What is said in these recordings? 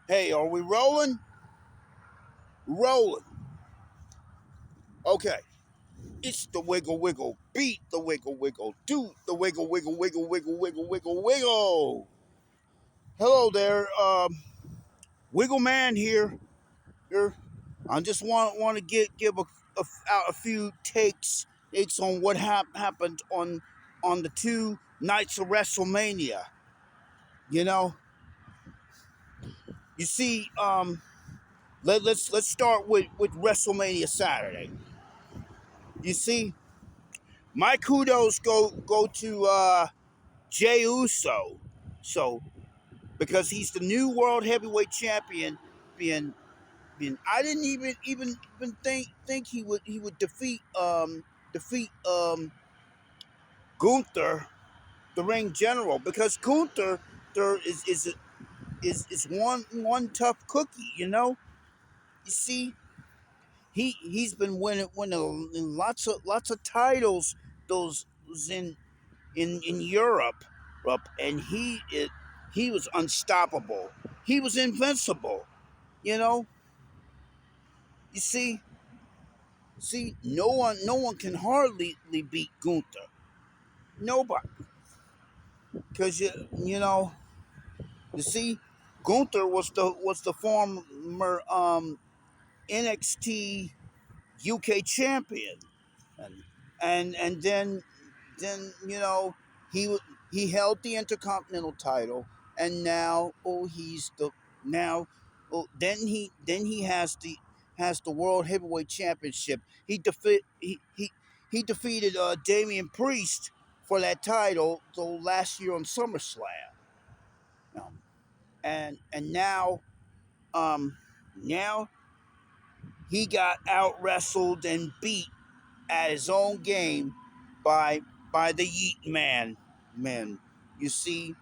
Hey, are we rolling? Rolling. Okay. It's the wiggle wiggle. Beat the wiggle wiggle. Do the wiggle wiggle wiggle wiggle wiggle wiggle wiggle. Hello there, Wiggle Man here. Here. I just want to give out a few takes on what happened on the two nights of WrestleMania. You know, you see, let's start with WrestleMania Saturday. You see, my kudos go to Jey Uso, so because he's the new world heavyweight champion. Being, I didn't even think he would defeat Gunther, the ring general, because Gunther there is one tough cookie. You see, he's been winning lots of titles. Those in Europe, and he was unstoppable. He was invincible. You know, you see, no one can hardly beat Gunther. Nobody, because you see, Gunther was the former NXT UK champion, and and then he he held the Intercontinental title, and now now then he has the World Heavyweight Championship. He defeated Damian Priest for that title though last year on SummerSlam. Um, and um now he got out wrestled and beat at his own game by the Yeet Man. Man, you see,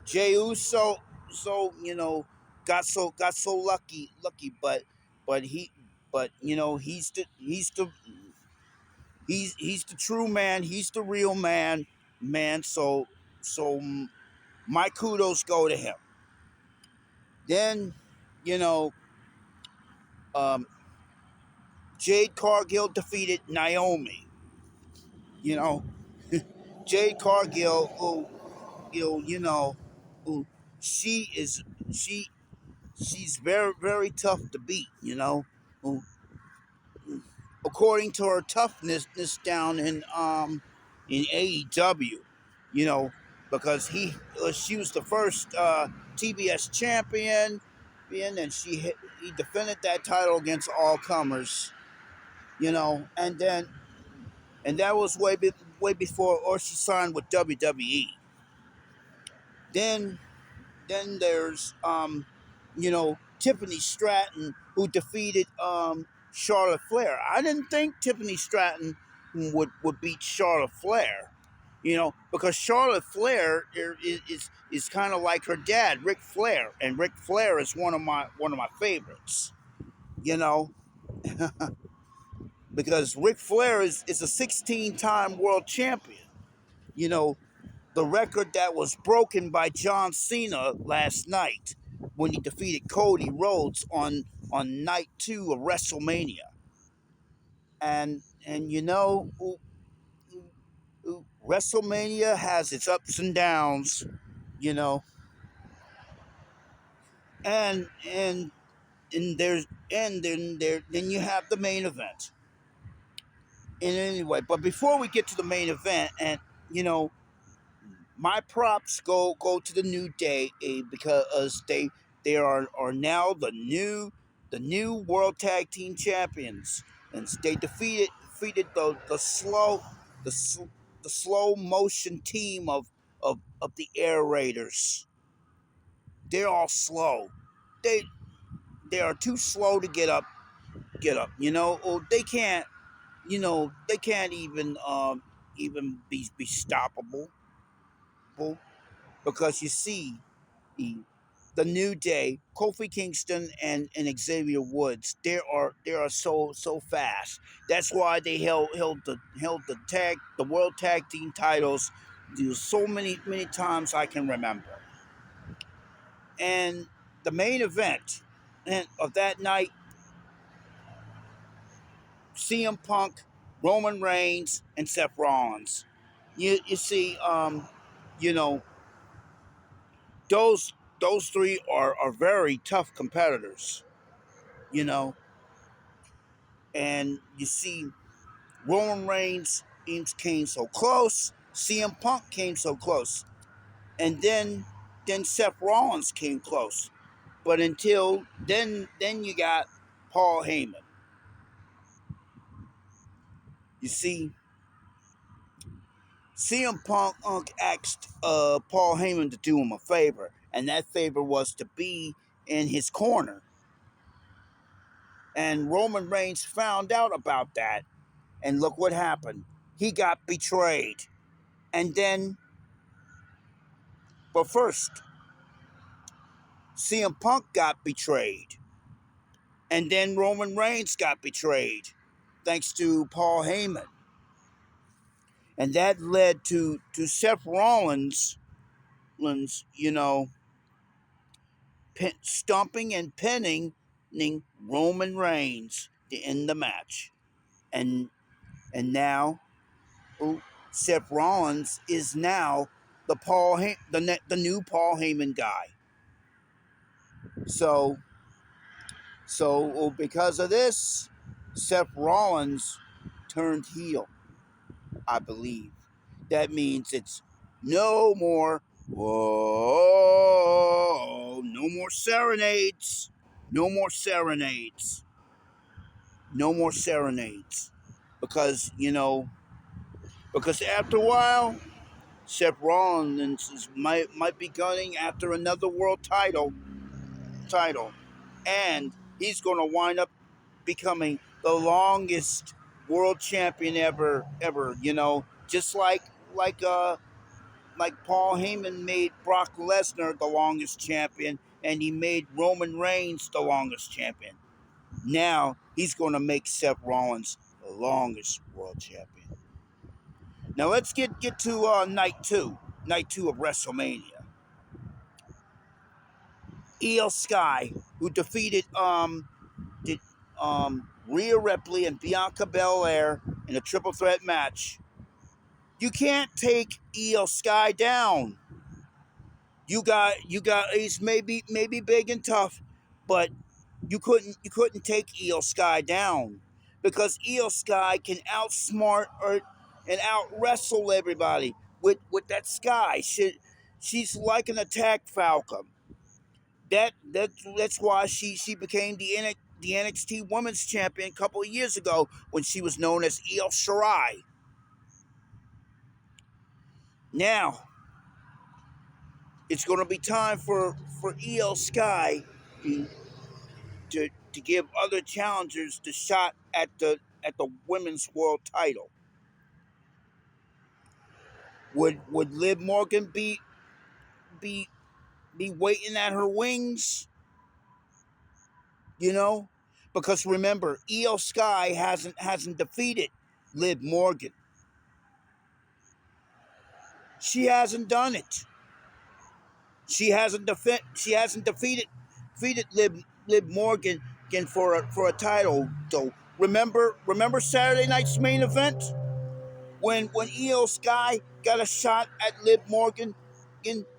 Jey Uso, got so lucky, but he, but he's the true man. He's the real man. So my kudos go to him. Then, you know, um, Jade Cargill defeated Naomi. You know, Jade Cargill, who she is she she's very tough to beat. Who, according to her toughness down in AEW, you know, because she was the first TBS champion, and he defended that title against all comers. And that was way before or she signed with WWE. Then there's Tiffany Stratton, who defeated Charlotte Flair. I didn't think Tiffany Stratton would beat Charlotte Flair, because Charlotte Flair is kind of like her dad, Ric Flair, and Ric Flair is one of my favorites. You know, because Ric Flair is a 16-time world champion. You know, the record that was broken by John Cena last night when he defeated Cody Rhodes on night 2 of WrestleMania. And WrestleMania has its ups and downs, you know, and there's and then you have the main event. And anyway, but before we get to the main event, and you know, my props go to the New Day, because they are now the new World Tag Team Champions, and they defeated the the slow motion team of the Air Raiders. They're all slow. They they are too slow to get up. Or they can't even be stoppable, because you see the New Day, Kofi Kingston and Xavier Woods. They are so fast. That's why they held the World Tag Team titles so many times I can remember. And the main event of that night, CM Punk, Roman Reigns, and Seth Rollins. You see, you know, those those three are very tough competitors, you know, and you see Roman Reigns came so close, CM Punk came so close, and then Seth Rollins came close, but until then you got Paul Heyman. You see, CM Punk asked Paul Heyman to do him a favor, and that favor was to be in his corner. And Roman Reigns found out about that, and look what happened. He got betrayed. And then, but first, CM Punk got betrayed. And then Roman Reigns got betrayed, thanks to Paul Heyman. And that led to Seth Rollins, you know, stomping and pinning Roman Reigns to end the match. And now Seth Rollins is now the new Paul Heyman guy. So because of this, Seth Rollins turned heel, I believe. That means it's no more whoa, no more serenades, no more serenades, no more serenades, because because after a while, Seth Rollins might be gunning after another world title, and he's going to wind up becoming the longest world champion ever. Just like Paul Heyman made Brock Lesnar the longest champion, and he made Roman Reigns the longest champion. Now he's going to make Seth Rollins the longest world champion. Now let's get to night two of WrestleMania. Io Sky, who defeated did Rhea Ripley and Bianca Belair in a triple threat match. You can't take Io Sky down. You got he's maybe big and tough, but you couldn't take Io Sky down because Io Sky can outsmart and out wrestle everybody with that Sky. She's like an attack falcon. That's why she became the NXT Women's Champion a couple of years ago when she was known as Io Shirai. Now it's going to be time for Io Sky to, to give other challengers the shot at the women's world title. Would Liv Morgan be be waiting at her wings? You know, because remember, Io Sky hasn't defeated Liv Morgan. She hasn't done it. She hasn't defeated Liv Morgan again for a title. So remember Saturday night's main event when Io Sky got a shot at Liv Morgan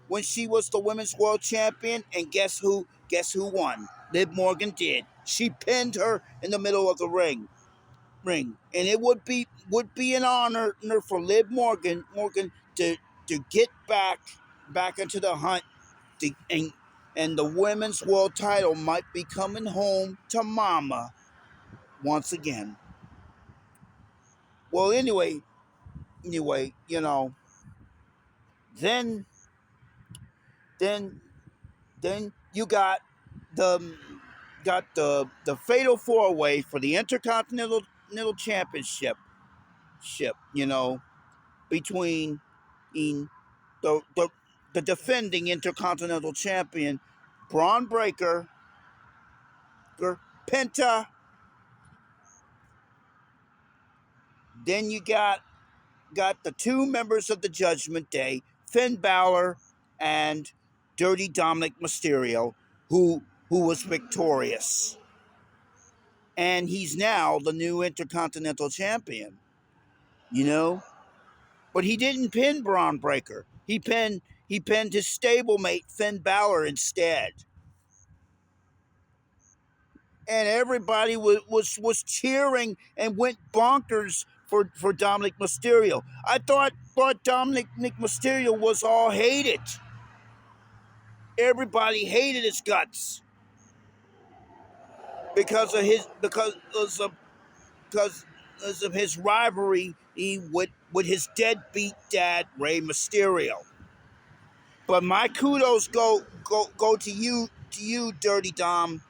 when she was the women's world champion, and guess who won? Liv Morgan did. She pinned her in the middle of the ring, and it would be an honor for Liv Morgan to get back into the hunt, to, and the women's world title might be coming home to Mama once again. Well, anyway, then then then you the the fatal four way for the Intercontinental Championship. Between in the the defending Intercontinental Champion Braun Breaker, Penta. Then you got the two members of the Judgment Day, Finn Balor and Dirty Dominic Mysterio, who was victorious. And he's now the new Intercontinental Champion, you know? But he didn't pin Braun Breaker. He pinned his stablemate Finn Balor instead. And everybody was cheering and went bonkers for Dominic Mysterio. I thought Dominic Mysterio was all hated. Everybody hated his guts because of because of his rivalry with his deadbeat dad Rey Mysterio. But my kudos go to you, Dirty Dom,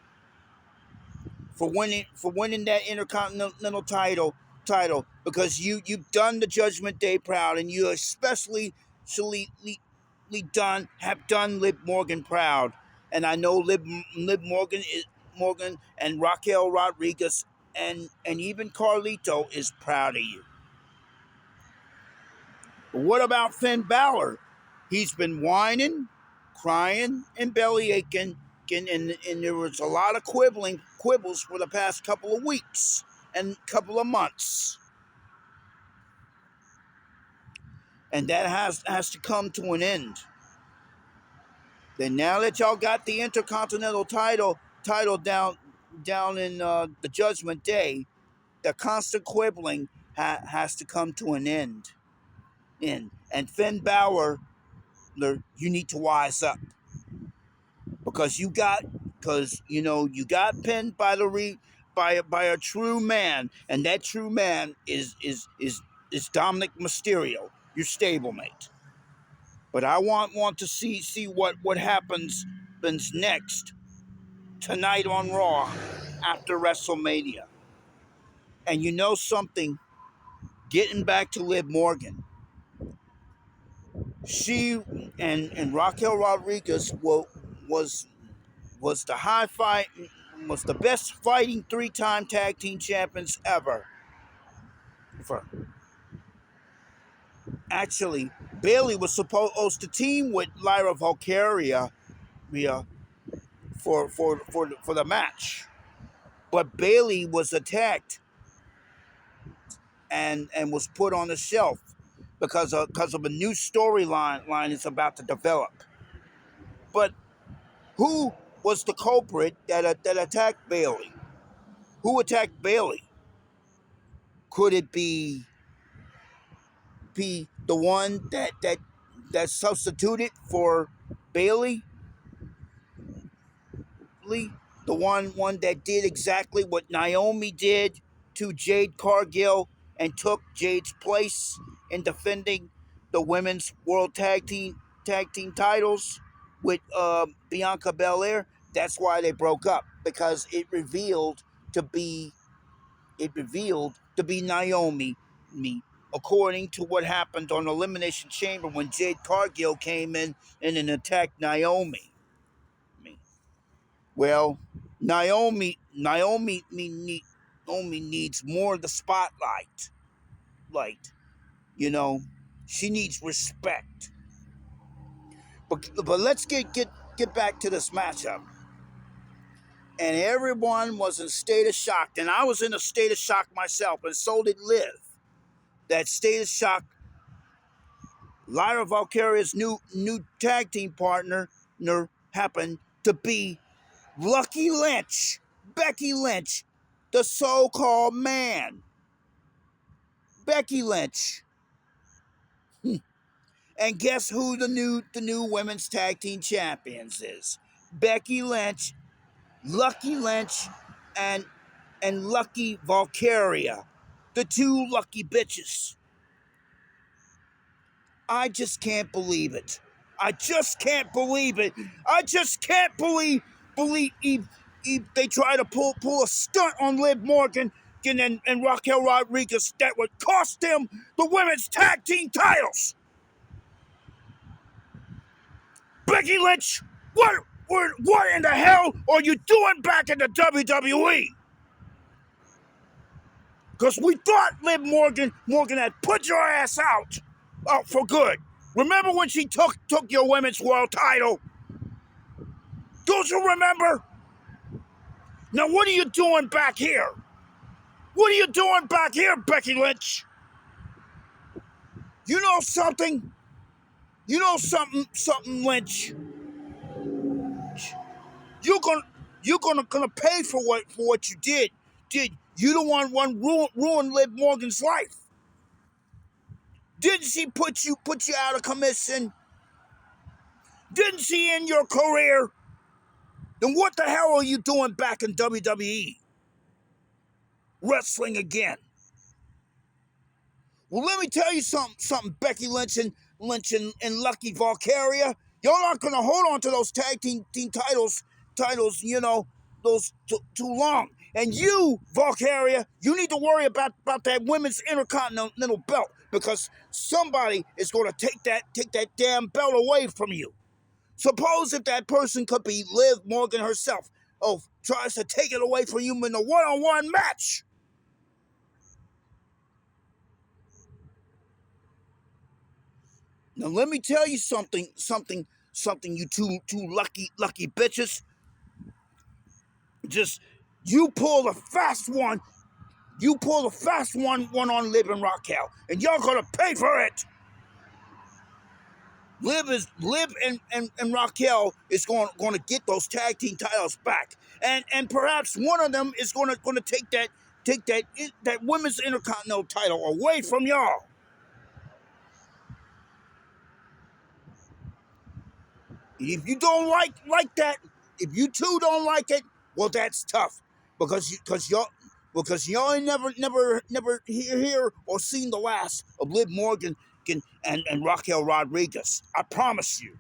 for winning that Intercontinental title because you've done the Judgment Day proud, and you especially have done Liv Morgan proud. And I know Liv Morgan and Raquel Rodriguez and even Carlito is proud of you. But what about Finn Balor? He's been whining, crying, and belly aching, and there was a lot of quibbles for the past couple of weeks and couple of months. And that has to come to an end. Then now that y'all got the Intercontinental title down in the Judgment Day, the constant quibbling has to come to an end. And Finn Balor, you need to wise up because you got pinned by by a true man, and that true man is Dominic Mysterio, your stablemate. But I want to see what happens next tonight on Raw after WrestleMania. And you know something, getting back to Liv Morgan, she and Raquel Rodriguez was was the high fight was the best fighting three-time tag team champions ever. For actually, Bayley was supposed to team with Lyra Valkyria for the match, but Bayley was attacked and was put on the shelf because of a new storyline is about to develop. But who was the culprit that attacked Bayley? Who attacked Bayley? Could it be the one that substituted for Bayley? The one that did exactly what Naomi did to Jade Cargill and took Jade's place in defending the women's world tag team titles with Bianca Belair. That's why they broke up, because to be to be Naomi, according to what happened on Elimination Chamber when Jade Cargill came in and attacked Naomi. Well, Naomi needs more of the spotlight. Like, you know, she needs respect. But let's get back to this matchup. And everyone was in a state of shock, and I was in a state of shock myself, and so did Liv. That state of shock. Lyra Valkyria's new tag team partner happened to be Lucky Lynch, Becky Lynch, the so-called man. Becky Lynch. And guess who the new women's tag team champions is? Becky Lynch, Lucky Lynch, and Lucky Valkyria. The two lucky bitches. I just can't believe it. I just can't believe it. I just can't believe they try to pull a stunt on Liv Morgan and Raquel Rodriguez that would cost them the women's tag team titles. Becky Lynch, what in the hell are you doing back in the WWE? Because we thought Liv Morgan had put your ass out for good. Remember when she took your women's world title? Don't you remember? Now, what are you doing back here? What are you doing back here, Becky Lynch? You know something? You know something, Lynch? You're gonna you're gonna pay for what you did. Did you the one ruin Liv Morgan's life? Didn't she put you out of commission? Didn't she end your career? Then what the hell are you doing back in WWE? Wrestling again. Well, let me tell you something, Becky Lynch and Lucky Valkyria. You're not gonna hold on to those tag team titles, those too long. And you, Valkyria, you need to worry about that women's intercontinental belt because somebody is gonna take that damn belt away from you. Suppose if that person could be Liv Morgan herself, tries to take it away from you in a one-on-one match. Now let me tell you something. You two lucky bitches. Just you pull the fast one. You pull the fast one on Liv and Raquel, and y'all gonna pay for it. Liv and Raquel is going to get those tag team titles back, and perhaps one of them is going to take that women's intercontinental title away from y'all. If you don't like that, if you two don't like it, well, that's tough because y'all ain't never hear or seen the last of Liv Morgan and Raquel Rodriguez. I promise you.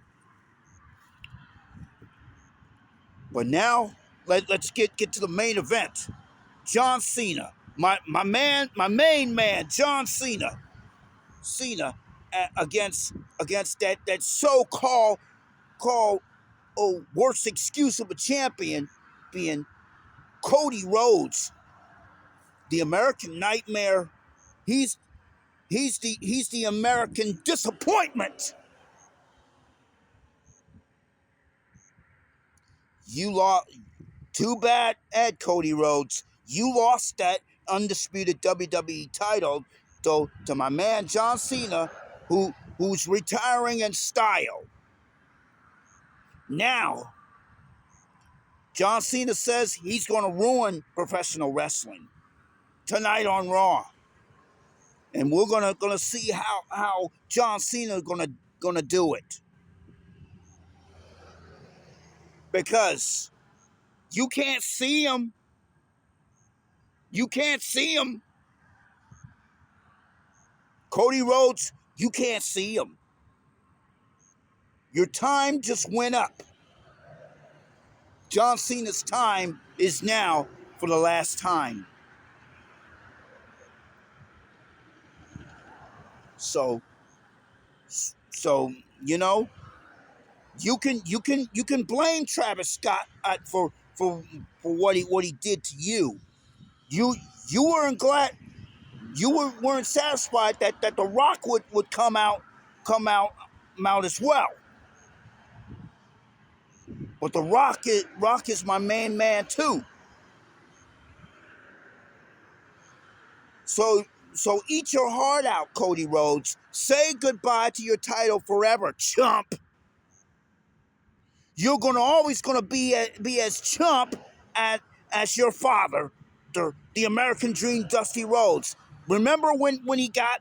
But now let's get to the main event. John Cena, my main man, John Cena against that so called worst excuse of a champion being Cody Rhodes, the American Nightmare. He's the American disappointment. You lost. Too bad, Ed Cody Rhodes. You lost that undisputed WWE title though to my man John Cena, who's retiring in style. Now, John Cena says he's going to ruin professional wrestling tonight on Raw. And we're gonna see how John Cena gonna do it because you can't see him. You can't see him. Cody Rhodes, you can't see him. Your time just went up. John Cena's time is now for the last time. So so you know you can blame Travis Scott for what he did to you. You you weren't glad weren't satisfied that the Rock would come out as well. But the Rock is my main man too. So eat your heart out, Cody Rhodes. Say goodbye to your title forever, chump. You're always gonna be as chump as your father, the American Dream, Dusty Rhodes. Remember when he got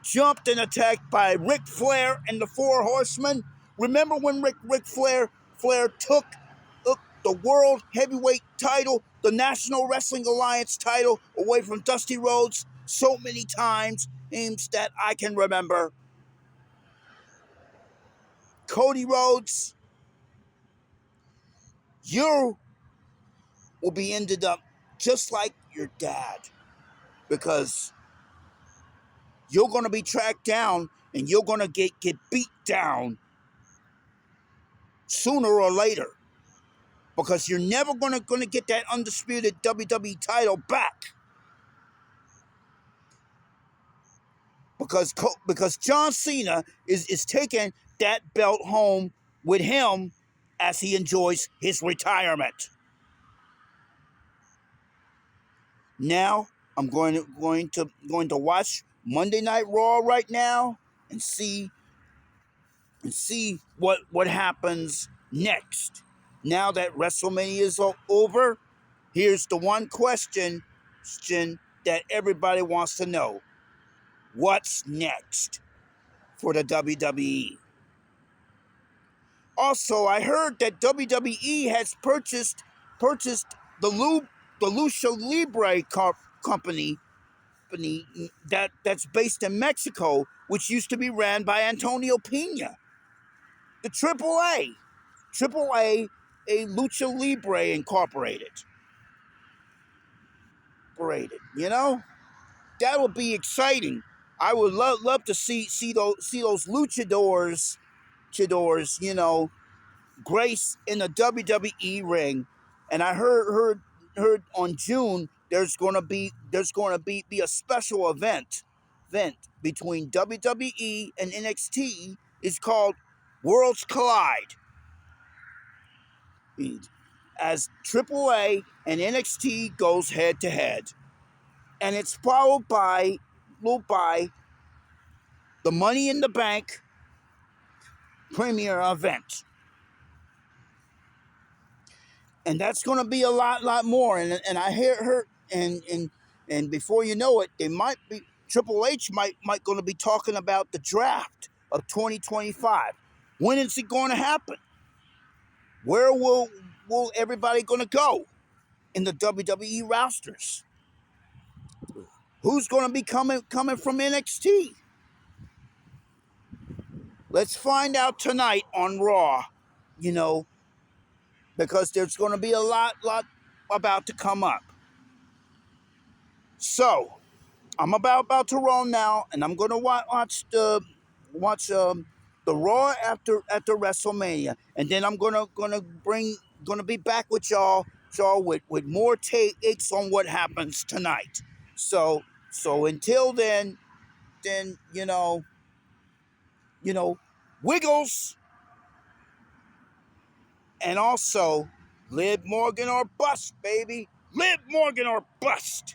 jumped and attacked by Ric Flair and the Four Horsemen? Remember when Ric Flair took the World Heavyweight title, the National Wrestling Alliance title away from Dusty Rhodes so many times that I can remember? Cody Rhodes, you will be ended up just like your dad because you're going to be tracked down and you're going to get beat down sooner or later because you're never going to get that undisputed WWE title back because John Cena is taking that belt home with him as he enjoys his retirement. Now I'm going to watch Monday Night Raw right now and see what happens next. Now that WrestleMania is over, here's the one question that everybody wants to know: what's next for the WWE? Also, I heard that WWE has purchased the Lucha Libre company that's based in Mexico, which used to be ran by Antonio Pena. The AAA, a Lucha Libre Incorporated. You know, that would be exciting. I would love to see those luchadors, grace in the WWE ring. And I heard on June there's gonna be a special event between WWE and NXT. It's called Worlds Collide, as AAA and NXT goes head to head, and it's followed by the Money in the Bank premiere event, and that's going to be a lot more. And I hear her, and before you know it, they might be Triple H might going to be talking about the draft of 2025. When is it going to happen? Where will everybody going to go in the WWE rosters? Who's going to be coming from NXT? Let's find out tonight on Raw. You know, because there's going to be a lot about to come up. So I'm about to roll now, and I'm going to watch the Raw after WrestleMania, and then I'm gonna be back with y'all with more takes on what happens tonight. So until then Wiggles, and also Liv Morgan or bust, baby. Liv Morgan or bust.